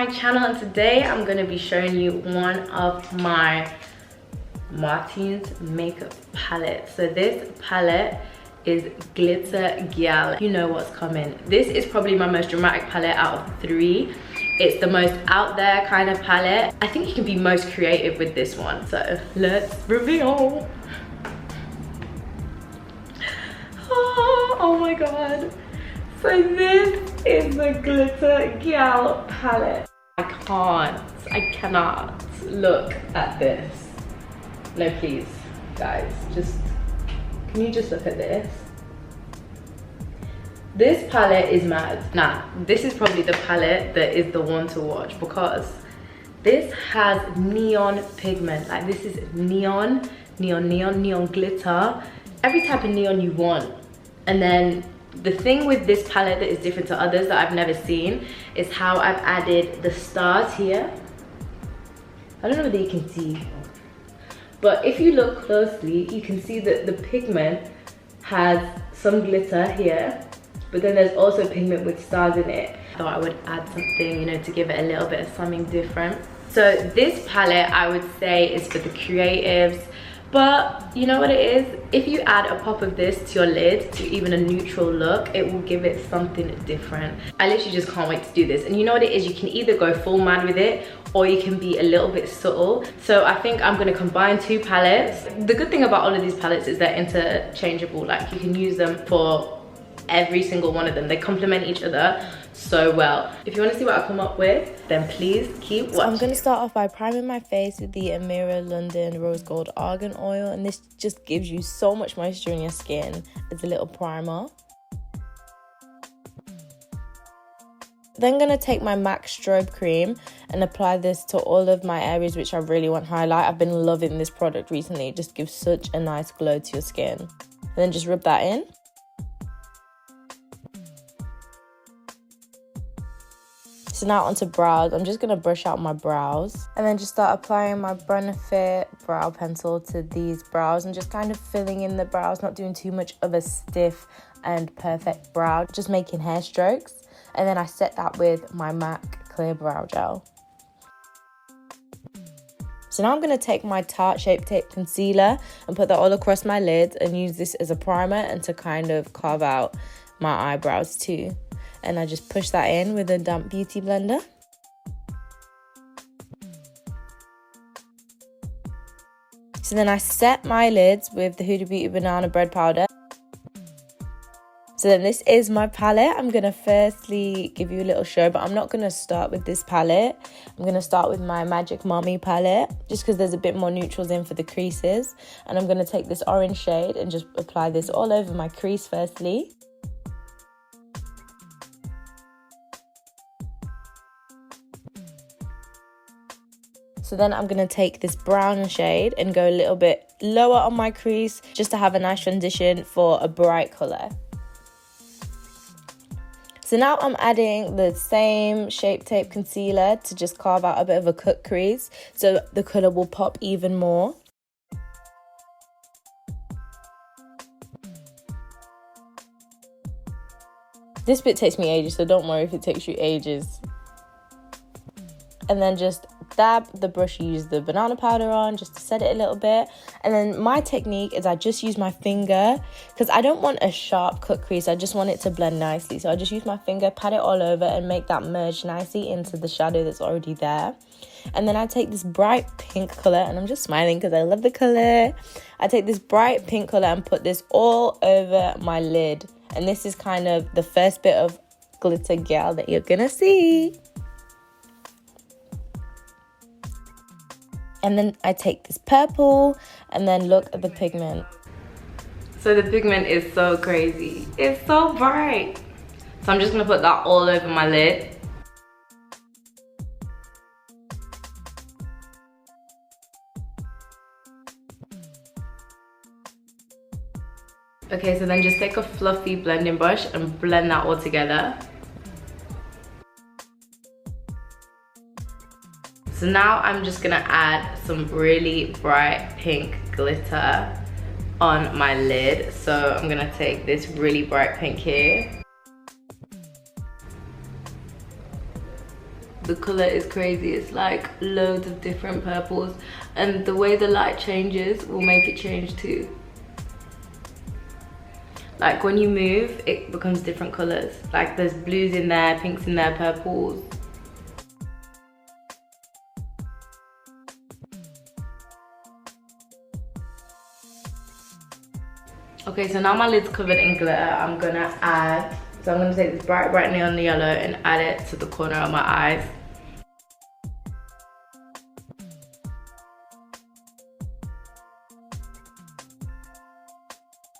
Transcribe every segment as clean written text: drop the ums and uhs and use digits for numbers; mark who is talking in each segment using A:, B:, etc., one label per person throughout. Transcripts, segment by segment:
A: my channel, and today I'm going to be showing you one of my Martinés Makeup palettes. So this palette is Glitter Gyal. You know what's coming. This is probably my most dramatic palette out of 3. It's the most out there kind of palette. I think you can be most creative with this one. So let's reveal. Oh my god. So this is the Glitter Gyal palette. I cannot look at this. No, please, guys, can you just look at this? This palette is mad. Nah, this is probably the palette that is the one to watch, because this has neon pigment. Like, this is neon glitter, every type of neon you want. And then the thing with this palette that is different to others that I've never seen is how I've added the stars here. I don't know whether you can see, but if you look closely, you can see that the pigment has some glitter here, but then there's also pigment with stars in it. I thought I would add something, you know, to give it a little bit of something different. So this palette, I would say, is for the creatives. But you know what it is? If you add a pop of this to your lid, to even a neutral look, it will give it something different. I literally just can't wait to do this. And you know what it is? You can either go full mad with it, or you can be a little bit subtle. So I think I'm gonna combine 2 palettes. The good thing about all of these palettes is they're interchangeable. Like, you can use them for every single one of them. They complement each other so well. If you want to see what I come up with, then please keep watching.
B: So I'm going to start off by priming my face with the Ameera London Rose Gold Argan Oil, and this just gives you so much moisture in your skin as a little primer. Then going to take my MAC Strobe Cream and apply this to all of my areas which I really want highlight. I've been loving this product recently. It just gives such a nice glow to your skin. And then just rub that in. So now onto brows. I'm just going to brush out my brows and then just start applying my Benefit brow pencil to these brows and just kind of filling in the brows, not doing too much of a stiff and perfect brow, just making hair strokes. And then I set that with my MAC Clear Brow Gel. So now I'm going to take my Tarte Shape Tape Concealer and put that all across my lid and use this as a primer and to kind of carve out my eyebrows too. And I just push that in with a damp beauty blender. So then I set my lids with the Huda Beauty Banana Bread Powder. So then this is my palette. I'm going to firstly give you a little show, but I'm not going to start with this palette. I'm going to start with my Magic Mommy palette, just because there's a bit more neutrals in for the creases. And I'm going to take this orange shade and just apply this all over my crease firstly. So then I'm going to take this brown shade and go a little bit lower on my crease just to have a nice transition for a bright colour. So now I'm adding the same Shape Tape Concealer to just carve out a bit of a cut crease so the colour will pop even more. This bit takes me ages, so don't worry if it takes you ages. And then just dab the brush you use the banana powder on just to set it a little bit. And then my technique is I just use my finger because I don't want a sharp cut crease. I just want it to blend nicely. So I just use my finger, pat it all over and make that merge nicely into the shadow that's already there. And then I take this bright pink colour, and I'm just smiling because I love the colour. I take this bright pink colour and put this all over my lid. And this is kind of the first bit of Glitter Gyal that you're gonna see. And then I take this purple and then look at the pigment.
A: So the pigment is so crazy. It's so bright. So I'm just gonna put that all over my lid. Okay, so then just take a fluffy blending brush and blend that all together. So now I'm just gonna add some really bright pink glitter on my lid. So I'm gonna take this really bright pink here. The color is crazy. It's like loads of different purples, and the way the light changes will make it change too. Like when you move, it becomes different colors. Like there's blues in there, pinks in there, purples. Okay, so now my lid's covered in glitter. I'm gonna take this bright neon yellow and add it to the corner of my eyes.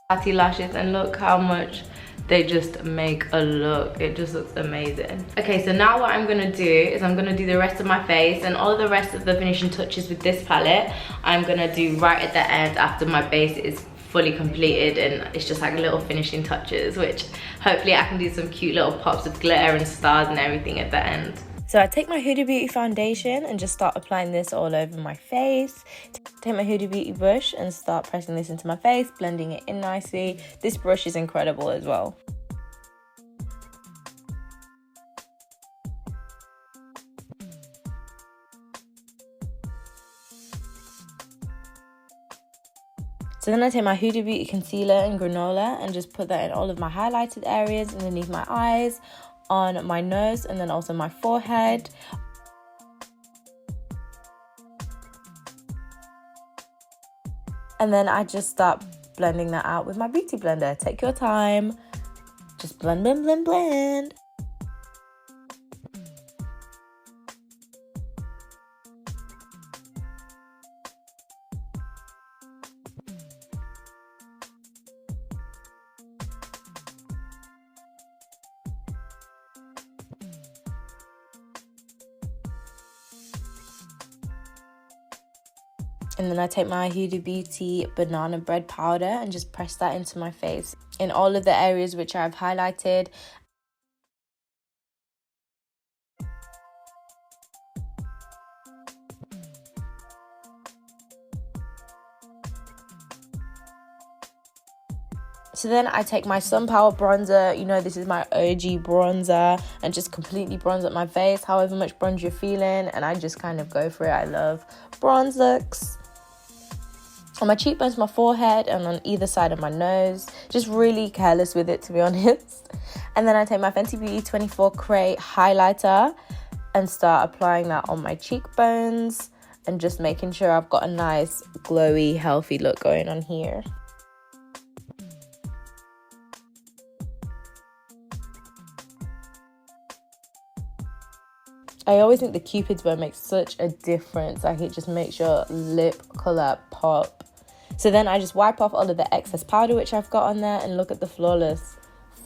A: Fatty lashes, and look how much they just make a look. It just looks amazing. Okay, so now what I'm gonna do is I'm gonna do the rest of my face, and all the rest of the finishing touches with this palette I'm gonna do right at the end after my base is fully completed, and it's just like little finishing touches, which hopefully I can do some cute little pops with glitter and stars and everything at the end.
B: So I take my Huda Beauty foundation and just start applying this all over my face. Take my Huda Beauty brush and start pressing this into my face, blending it in nicely. This brush is incredible as well. So then I take my Huda Beauty concealer and granola and just put that in all of my highlighted areas, underneath my eyes, on my nose, and then also my forehead. And then I just start blending that out with my beauty blender. Take your time. Just blend, blend, blend, blend. And then I take my Huda Beauty banana bread powder and just press that into my face in all of the areas which I've highlighted. So then I take my Sun Power bronzer, you know this is my OG bronzer, and just completely bronze up my face, however much bronze you're feeling, and I just kind of go for it. I love bronze looks. On my cheekbones, my forehead, and on either side of my nose. Just really careless with it, to be honest. And then I take my Fenty Beauty 24 Cray highlighter and start applying that on my cheekbones and just making sure I've got a nice glowy, healthy look going on here. I always think the Cupid's bow makes such a difference. Like it just makes your lip colour pop. So then I just wipe off all of the excess powder which I've got on there and look at the flawless.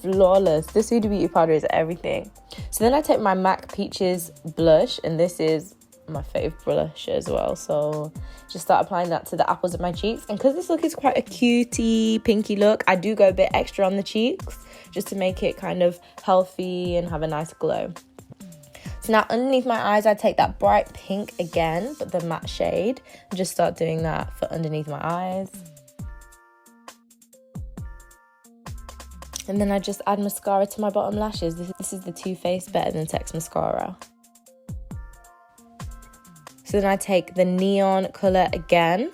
B: This Huda Beauty powder is everything. So then I take my MAC Peaches blush, and this is my fave blush as well. So just start applying that to the apples of my cheeks. And because this look is quite a cutie, pinky look, I do go a bit extra on the cheeks just to make it kind of healthy and have a nice glow. So now underneath my eyes, I take that bright pink again, but the matte shade, and just start doing that for underneath my eyes. And then I just add mascara to my bottom lashes. This is the Too Faced Better Than Sex mascara. So then I take the neon colour again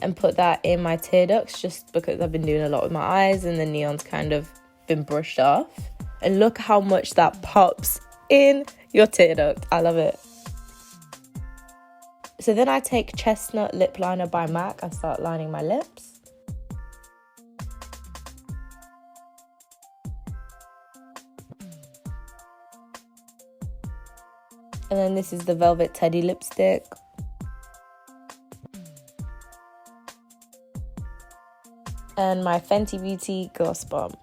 B: and put that in my tear ducts, just because I've been doing a lot with my eyes and the neon's kind of been brushed off. And look how much that pops in your tear duct. I love it. So then I take Chestnut Lip Liner by MAC and start lining my lips. And then this is the Velvet Teddy lipstick. And my Fenty Beauty Gloss Bomb.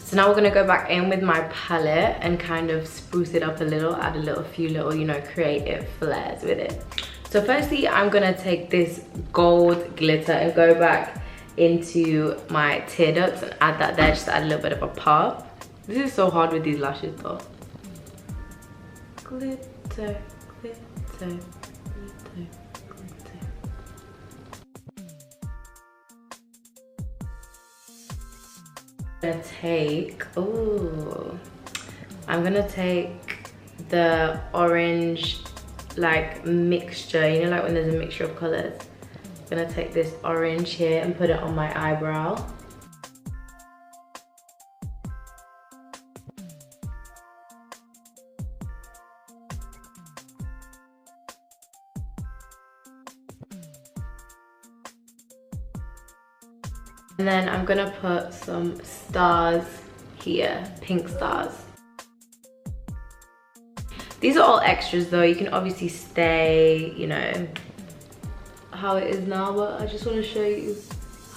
A: So now we're gonna go back in with my palette and kind of spruce it up a little, add a few little, you know, creative flares with it. So firstly, I'm gonna take this gold glitter and go back into my tear ducts and add that there, just to add a little bit of a pop. This is so hard with these lashes though. Glitter, glitter, glitter, glitter. I'm gonna take the orange like mixture, you know, like when there's a mixture of colors. I'm gonna take this orange here and put it on my eyebrow. And then I'm gonna put some stars here, pink stars. These are all extras though. You can obviously stay, you know, how it is now, but I just want to show you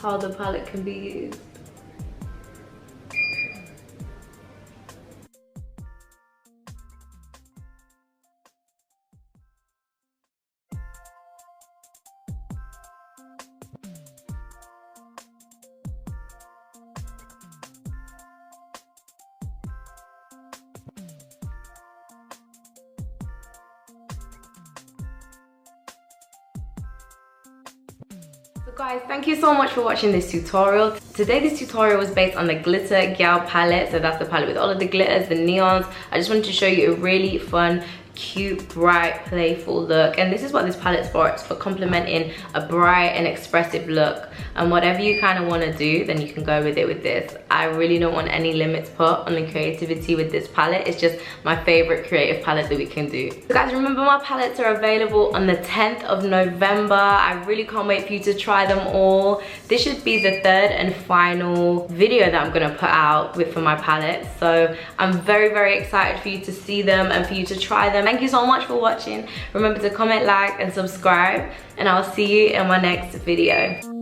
A: how the palette can be used. So guys, thank you so much for watching this tutorial. Today this tutorial was based on the Glitter Gyal palette. So that's the palette with all of the glitters, the neons. I just wanted to show you a really fun, cute, bright, playful look. And this is what this palette's for. It's for complementing a bright and expressive look. And whatever you kind of want to do, then you can go with it with this. I really don't want any limits put on the creativity with this palette. It's just my favorite creative palette that we can do. So guys, remember my palettes are available on the 10th of November. I really can't wait for you to try them all. This should be the third and final video that I'm going to put out for my palettes. So I'm very, very excited for you to see them and for you to try them. Thank you so much for watching. Remember to comment, like, and subscribe. And I'll see you in my next video.